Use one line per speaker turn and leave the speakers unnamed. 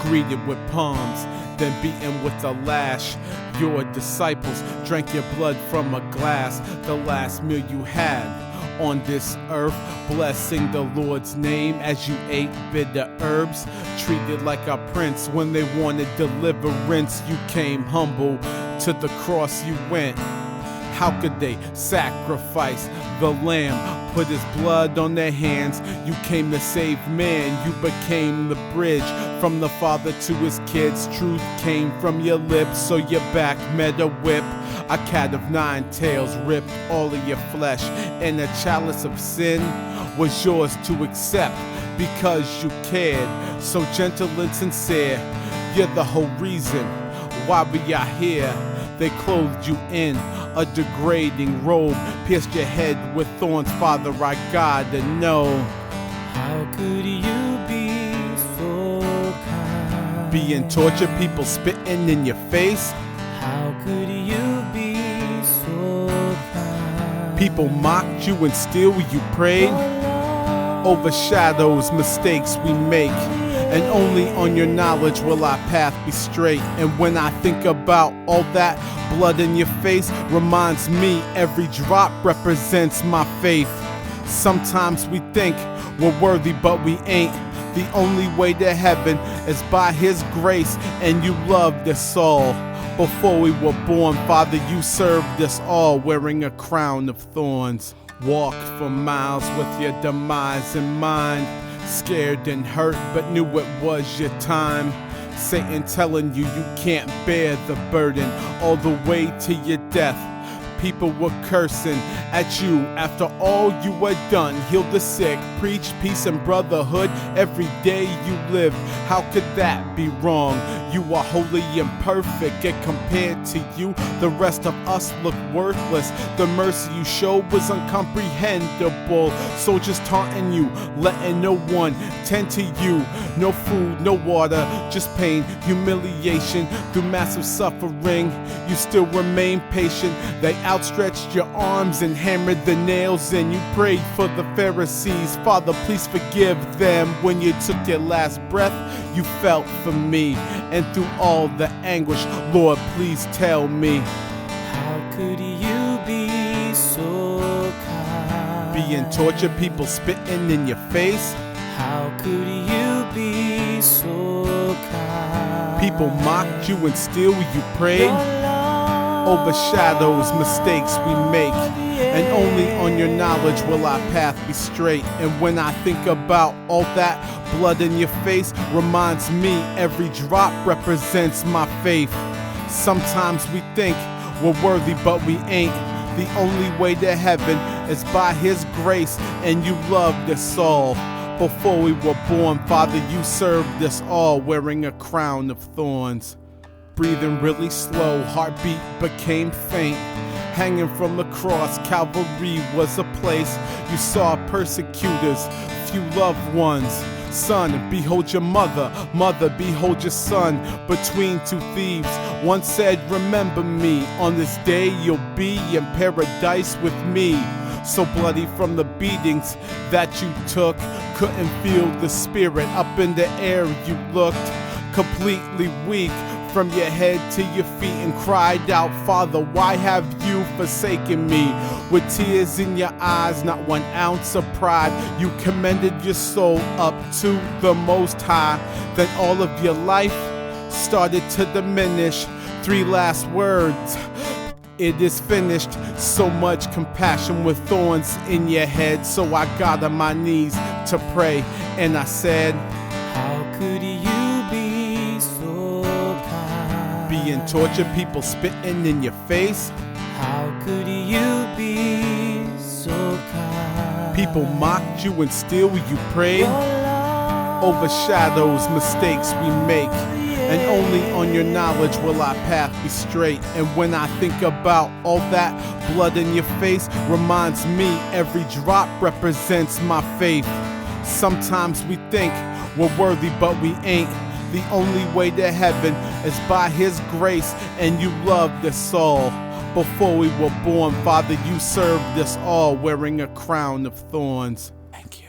greeted with palms, then beaten with a lash. Your disciples drank your blood from a glass, the last meal you had on this earth, blessing the Lord's name as you ate bitter herbs. Treated like a prince when they wanted deliverance. You came humble, to the cross you went. How could they sacrifice the lamb, put his blood on their hands? You came to save man, you became the bridge from the father to his kids. Truth came from your lips, so your back met a whip. A cat of 9 tails ripped all of your flesh, and the chalice of sin was yours to accept because you cared. So gentle and sincere, you're the whole reason why we are here. They clothed you in a degrading robe, pierced your head with thorns. Father, I gotta know,
how could you be so kind?
Being tortured, people spitting in your face.
How could you be so kind?
People mocked you and still you prayed. Overshadows mistakes we make, and only on your knowledge will our path be straight. And when I think about all that blood in your face, reminds me every drop represents my faith. Sometimes we think we're worthy, but we ain't. The only way to heaven is by his grace, and you loved us all. Before we were born, Father, you served us all, wearing a crown of thorns. Walked for miles with your demise in mind, scared and hurt, but knew it was your time. Satan telling you you can't bear the burden all the way to your death. People were cursing at you after all you had done. Healed the sick, preach peace and brotherhood every day you lived. How could that be wrong? You are holy and perfect, yet compared to you, the rest of us look worthless. The mercy you showed was incomprehensible. Soldiers taunting you, letting no one tend to you. No food, no water, just pain, humiliation. Through massive suffering, you still remain patient. They outstretched your arms and hammered the nails in. You prayed for the Pharisees. Father, please forgive them. When you took your last breath, you felt for me. And through all the anguish, Lord, please tell me,
how could you be so kind?
Being tortured, people spitting in your face.
How could you be so kind?
People mocked you and still you prayed. Overshadows mistakes we make, and only on your knowledge will our path be straight. And when I think about all that blood in your face, reminds me every drop represents my faith. Sometimes we think we're worthy, but we ain't. The only way to heaven is by his grace, and you loved us all. Before we were born, Father, you served us all, wearing a crown of thorns. Breathing really slow, heartbeat became faint. Hanging from the cross, Calvary was a place you saw persecutors, few loved ones. Son, behold your mother, mother, behold your son. Between two thieves, one said, remember me. On this day you'll be in paradise with me. So bloody from the beatings that you took, couldn't feel the spirit. Up in the air you looked, completely weak from your head to your feet, and cried out, Father, why have you forsaken me? With tears in your eyes, not 1 ounce of pride, you commended your soul up to the Most High. Then all of your life started to diminish. 3 last words, it is finished. So much compassion with thorns in your head. So I got on my knees to pray, and I said,
how could you be so kind?
Being tortured, people spitting in your face.
How could you be so kind?
People mocked you and still you prayed. Overshadows mistakes we make, and only on your knowledge will our path be straight. And when I think about all that blood in your face, reminds me every drop represents my faith. Sometimes we think we're worthy, but we ain't. The only way to heaven is by his grace, and you loved us all. Before we were born, Father, you served us all, wearing a crown of thorns. Thank you.